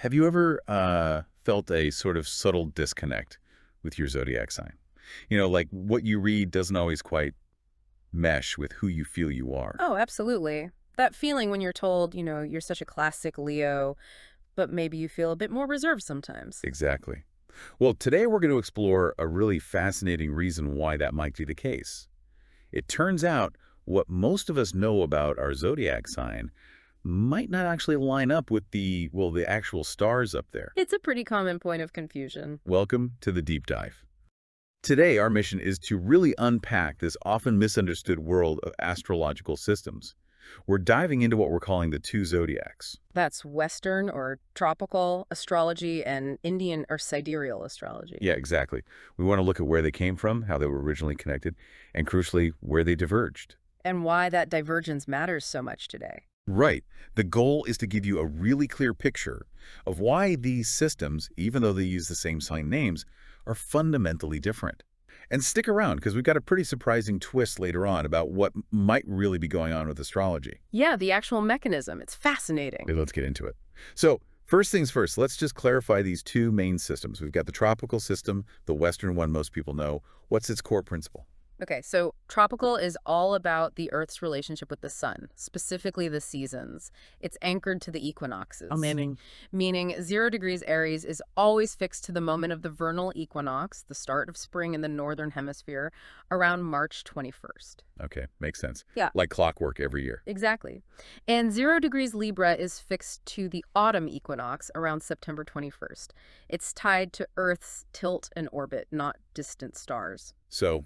Have you ever felt a sort of subtle disconnect with your zodiac sign? Like what you read doesn't always quite mesh with who you feel you are. Oh, absolutely. That feeling when you're told, you're such a classic Leo, but maybe you feel a bit more reserved sometimes. Exactly. Well, today we're going to explore a really fascinating reason why that might be the case. It turns out what most of us know about our zodiac sign might not actually line up with the actual stars up there. It's a pretty common point of confusion. Welcome to the deep dive. Today, our mission is to really unpack this often misunderstood world of astrological systems. We're diving into what we're calling the two zodiacs. That's Western or tropical astrology and Indian or sidereal astrology. Yeah, exactly. We want to look at where they came from, how they were originally connected, and crucially, where they diverged. And why that divergence matters so much today. Right. The goal is to give you a really clear picture of why these systems, even though they use the same sign names, are fundamentally different. And stick around, because we've got a pretty surprising twist later on about what might really be going on with astrology. Yeah, the actual mechanism. It's fascinating. Okay, let's get into it. So, first things first, let's just clarify these two main systems. We've got the tropical system, the Western one most people know. What's its core principle? Okay, so tropical is all about the Earth's relationship with the sun, specifically the seasons. It's anchored to the equinoxes, meaning 0 degrees Aries is always fixed to the moment of the vernal equinox, the start of spring in the northern hemisphere, around March 21st. Okay, makes sense. Yeah, Like clockwork every year. exactly. And 0 degrees Libra is fixed to the autumn equinox around September 21st. It's tied to Earth's tilt and orbit, not distant stars. So,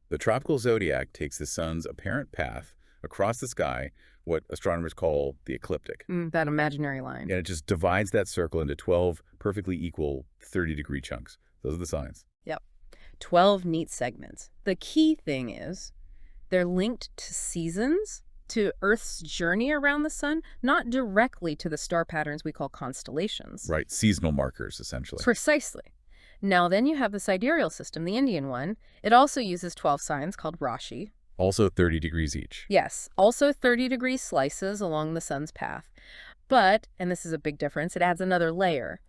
the tropical zodiac takes the sun's apparent path across the sky, what astronomers call the ecliptic, That imaginary line. and it just divides that circle into 12 perfectly equal 30-degree chunks. Those are the signs. Yep. 12 neat segments. The key thing is they're linked to seasons, to Earth's journey around the sun, not directly to the star patterns we call constellations. Right, seasonal markers, essentially. Precisely. Now, then you have the sidereal system, the Indian one. It also uses 12 signs called Rashi. Also 30 degrees each. Yes, also 30-degree slices along the sun's path. But, and this is a big difference, it adds another layer.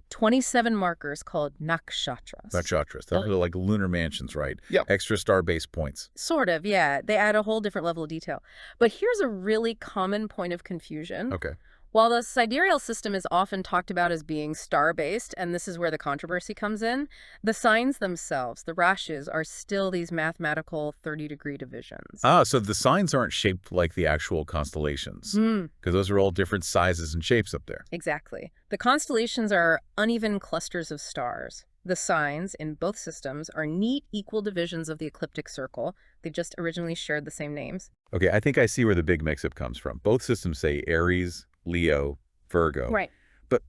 27 markers called nakshatras. Nakshatras. Those are like lunar mansions, right? Yep. Extra star-based points. Sort of, yeah. They add a whole different level of detail. But here's a really common point of confusion. Okay. While the sidereal system is often talked about as being star-based, and this is where the controversy comes in, the signs themselves, the rashis, are still these mathematical 30-degree divisions. Ah, so the signs aren't shaped like the actual constellations, because those are all different sizes and shapes up there. Exactly. The constellations are uneven clusters of stars. The signs in both systems are neat, equal divisions of the ecliptic circle. They just originally shared the same names. Okay, I think I see where the big mix-up comes from. Both systems say Aries, Leo, Virgo. Right. But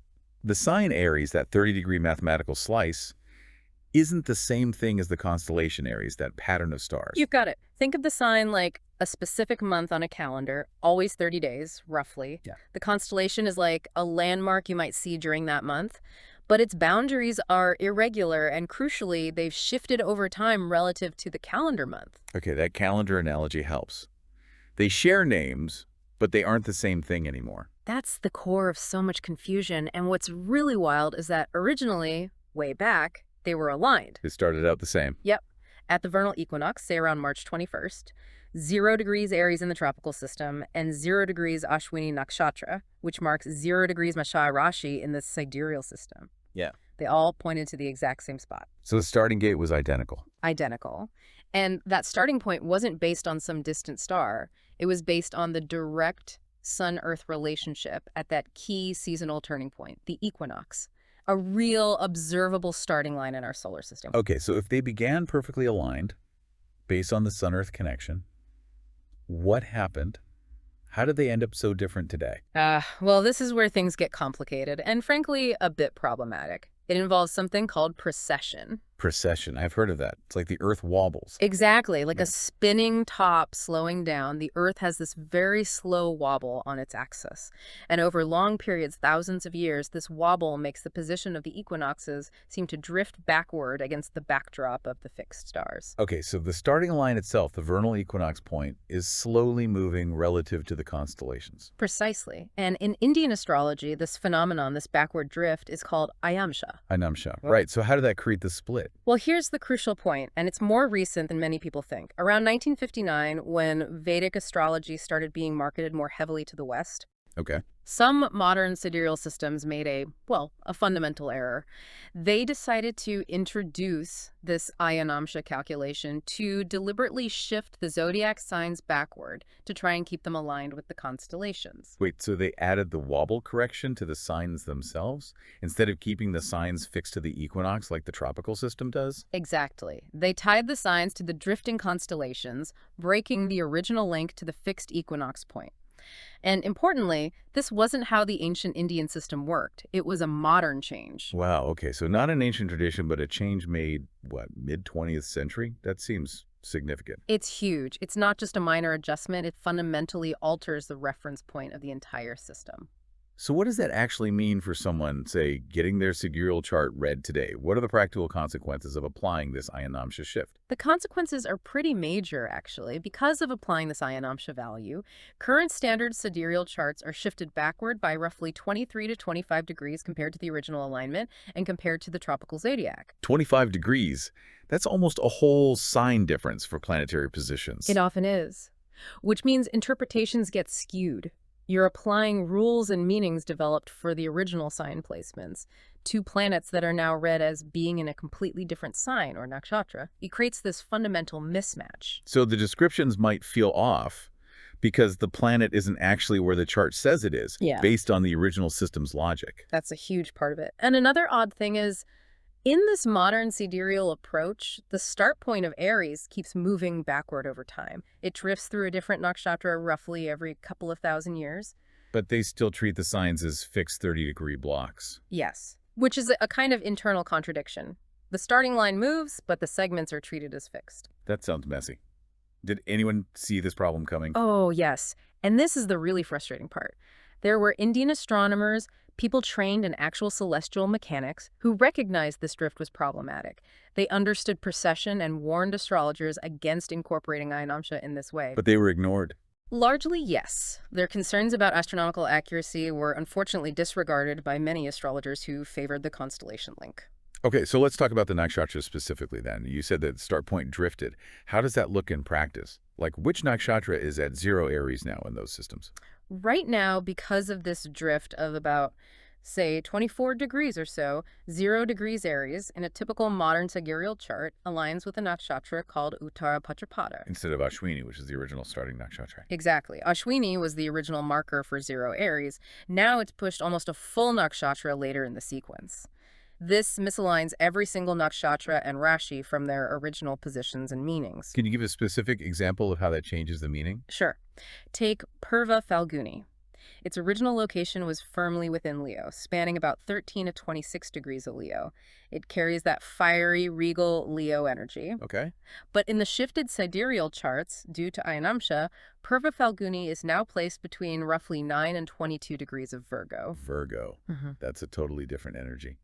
the sign Aries, that 30-degree mathematical slice, isn't the same thing as the constellation Aries, that pattern of stars. You've got it. Think of the sign like a specific month on a calendar, always 30 days, roughly. Yeah. The constellation is like a landmark you might see during that month, but its boundaries are irregular, and crucially, they've shifted over time relative to the calendar month. Okay, that calendar analogy helps. They share names, but they aren't the same thing anymore. That's the core of so much confusion, and what's really wild is that originally, way back, they were aligned. It started out the same. Yep. At the vernal equinox, say around March 21st, 0 degrees Aries in the tropical system, and 0 degrees Ashwini Nakshatra, which marks 0 degrees Mashai Rashi in the sidereal system. Yeah. They all pointed to the exact same spot. So the starting gate was identical. Identical. And that starting point wasn't based on some distant star. It was based on the direct Sun-Earth relationship at that key seasonal turning point, the equinox. A real observable starting line in our solar system. Okay, so if they began perfectly aligned, based on the Sun-Earth connection, what happened? How did they end up so different today? Well, this is where things get complicated and frankly a bit problematic. It involves something called precession. Precession. I've heard of that. It's like the Earth wobbles. Exactly, like a Right. spinning top slowing down. The Earth has this very slow wobble on its axis. And over long periods, thousands of years, this wobble makes the position of the equinoxes seem to drift backward against the backdrop of the fixed stars. Okay, so the starting line itself, the vernal equinox point, is slowly moving relative to the constellations. Precisely. And in Indian astrology, this phenomenon, this backward drift, is called Ayamsha. Ainamsha. Right, so how did that create the split? Well, here's the crucial point, and it's more recent than many people think. Around 1959, when Vedic astrology started being marketed more heavily to the West, Okay. some modern sidereal systems made a fundamental error. They decided to introduce this Ayanamsha calculation to deliberately shift the zodiac signs backward to try and keep them aligned with the constellations. Wait, so they added the wobble correction to the signs themselves instead of keeping the signs fixed to the equinox like the tropical system does? Exactly. They tied the signs to the drifting constellations, breaking the original link to the fixed equinox point. And importantly, this wasn't how the ancient Indian system worked. It was a modern change. Wow, okay, so not an ancient tradition, but a change made, what, mid-20th century? That seems significant. It's huge. It's not just a minor adjustment. It fundamentally alters the reference point of the entire system. So what does that actually mean for someone, say, getting their sidereal chart read today? What are the practical consequences of applying this Ayanamsha shift? The consequences are pretty major, actually. Because of applying this Ayanamsha value, current standard sidereal charts are shifted backward by roughly 23 to 25 degrees compared to the original alignment and compared to the tropical zodiac. 25 degrees. That's almost a whole sign difference for planetary positions. It often is, which means interpretations get skewed. You're applying rules and meanings developed for the original sign placements to planets that are now read as being in a completely different sign or nakshatra. It creates this fundamental mismatch. So the descriptions might feel off because the planet isn't actually where the chart says it is, Yeah. based on the original system's logic. That's a huge part of it. And another odd thing is, in this modern sidereal approach, the start point of Aries keeps moving backward over time. It drifts through a different nakshatra roughly every couple of thousand years. But they still treat the signs as fixed 30-degree blocks. Yes, which is a kind of internal contradiction. The starting line moves, but the segments are treated as fixed. That sounds messy. Did anyone see this problem coming? Oh, yes. And this is the really frustrating part. There were Indian astronomers, people trained in actual celestial mechanics, who recognized this drift was problematic. They understood precession and warned astrologers against incorporating Ayanamsha in this way. But they were ignored. Largely, yes. Their concerns about astronomical accuracy were unfortunately disregarded by many astrologers who favored the constellation link. Okay, so let's talk about the nakshatra specifically then. You said that the start point drifted. How does that look in practice? Like, which nakshatra is at 0 Aries now in those systems? Right now, because of this drift of about, say, 24 degrees or so, 0 degrees Aries in a typical modern sidereal chart aligns with a nakshatra called Uttara Bhadrapada. Instead of Ashwini, which is the original starting nakshatra. Exactly. Ashwini was the original marker for 0 Aries. Now it's pushed almost a full nakshatra later in the sequence. This misaligns every single nakshatra and rashi from their original positions and meanings. Can you give a specific example of how that changes the meaning? Sure. Take Purva Falguni. Its original location was firmly within Leo, spanning about 13 to 26 degrees of Leo. It carries that fiery, regal Leo energy. Okay. But in the shifted sidereal charts, due to Ayanamsha, Purva Falguni is now placed between roughly 9 and 22 degrees of Virgo. Virgo. That's a totally different energy.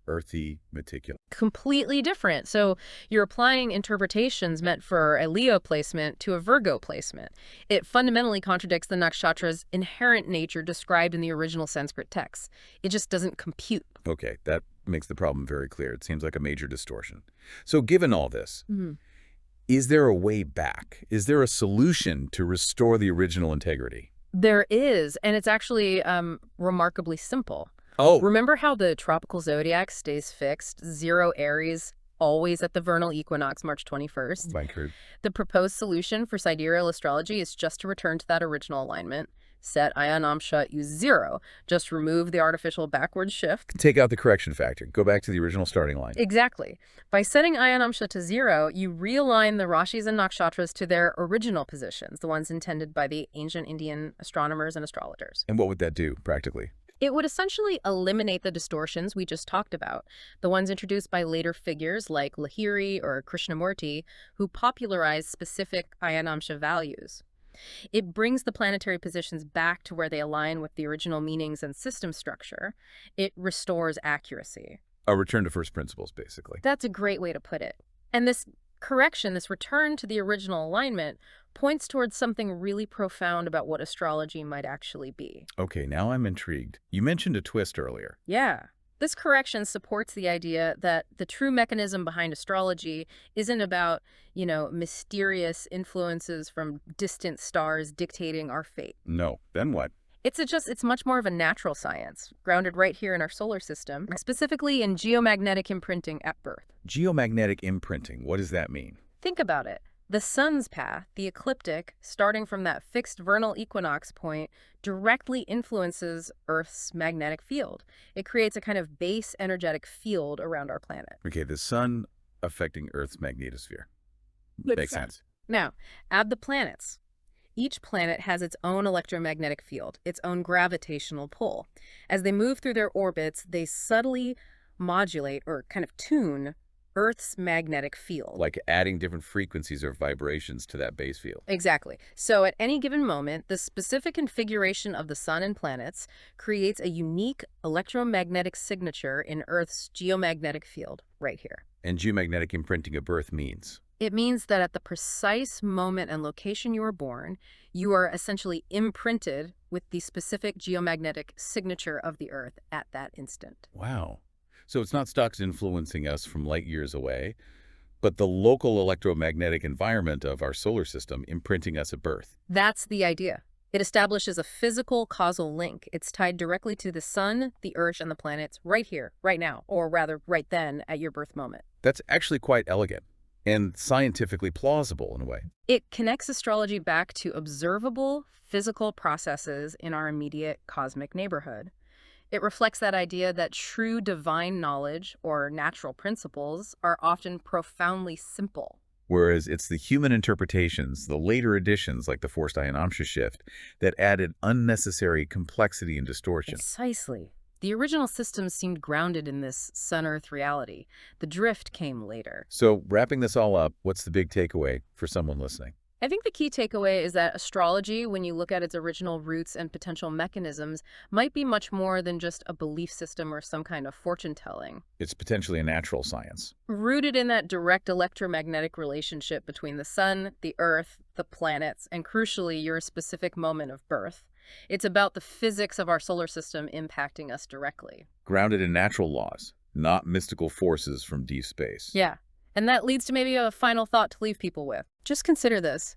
Earthy, meticulous. Completely different. So you're applying interpretations meant for a Leo placement to a Virgo placement. It fundamentally contradicts the nakshatra's inherent nature described in the original Sanskrit texts. It just doesn't compute. Okay, that makes the problem very clear. It seems like a major distortion. So given all this, is there a way back? Is there a solution to restore the original integrity? There is, and it's actually remarkably simple. Oh, Remember how the tropical zodiac stays fixed, 0 Aries, always at the vernal equinox, March 21st? Vancouver. The proposed solution for sidereal astrology is just to return to that original alignment. Set Ayanamsha use 0. Just remove the artificial backward shift. Take out the correction factor. Go back to the original starting line. Exactly. By setting Ayanamsha to 0, you realign the rashis and nakshatras to their original positions, the ones intended by the ancient Indian astronomers and astrologers. And what would that do, practically? It would essentially eliminate the distortions we just talked about, the ones introduced by later figures like Lahiri or Krishnamurti, who popularized specific Ayanamsha values. It brings the planetary positions back to where they align with the original meanings and system structure. It restores accuracy. A return to first principles, basically. That's a great way to put it. And this correction, this return to the original alignment, points towards something really profound about what astrology might actually be. Okay, now I'm intrigued. You mentioned a twist earlier. Yeah. This correction supports the idea that the true mechanism behind astrology isn't about, mysterious influences from distant stars dictating our fate. No. Then what? It's much more of a natural science, grounded right here in our solar system, specifically in geomagnetic imprinting at birth. Geomagnetic imprinting, what does that mean? Think about it. The sun's path, the ecliptic, starting from that fixed vernal equinox point, directly influences Earth's magnetic field. It creates a kind of base energetic field around our planet. Okay, the sun affecting Earth's magnetosphere. Makes sense. Now, add the planets. Each planet has its own electromagnetic field, its own gravitational pull. As they move through their orbits, they subtly modulate or kind of tune Earth's magnetic field. Like adding different frequencies or vibrations to that base field. Exactly. So at any given moment, the specific configuration of the sun and planets creates a unique electromagnetic signature in Earth's geomagnetic field right here. And geomagnetic imprinting at birth means? It means that at the precise moment and location you were born, you are essentially imprinted with the specific geomagnetic signature of the Earth at that instant. Wow. So it's not stocks influencing us from light years away, but the local electromagnetic environment of our solar system imprinting us at birth. That's the idea. It establishes a physical causal link. It's tied directly to the sun, the Earth, and the planets right here, right now, or rather right then at your birth moment. That's actually quite elegant and scientifically plausible in a way. It connects astrology back to observable physical processes in our immediate cosmic neighborhood. It reflects that idea that true divine knowledge or natural principles are often profoundly simple. Whereas it's the human interpretations, the later additions like the forced Ayanamsha shift, that added unnecessary complexity and distortion. Precisely. The original system seemed grounded in this sun-Earth reality. The drift came later. So wrapping this all up, what's the big takeaway for someone listening? I think the key takeaway is that astrology, when you look at its original roots and potential mechanisms, might be much more than just a belief system or some kind of fortune-telling. It's potentially a natural science. Rooted in that direct electromagnetic relationship between the sun, the Earth, the planets, and crucially, your specific moment of birth. It's about the physics of our solar system impacting us directly. Grounded in natural laws, not mystical forces from deep space. Yeah. And that leads to maybe a final thought to leave people with. Just consider this.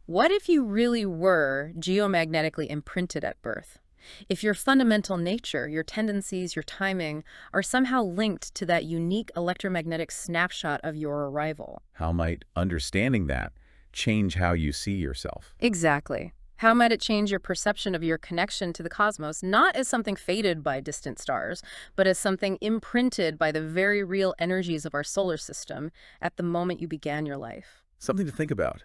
What if you really were geomagnetically imprinted at birth? If your fundamental nature, your tendencies, your timing are somehow linked to that unique electromagnetic snapshot of your arrival. How might understanding that change how you see yourself? Exactly. How might it change your perception of your connection to the cosmos, not as something fated by distant stars, but as something imprinted by the very real energies of our solar system at the moment you began your life? Something to think about.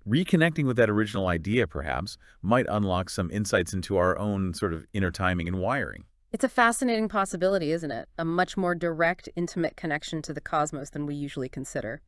Reconnecting with that original idea, perhaps, might unlock some insights into our own sort of inner timing and wiring. It's a fascinating possibility, isn't it? A much more direct, intimate connection to the cosmos than we usually consider.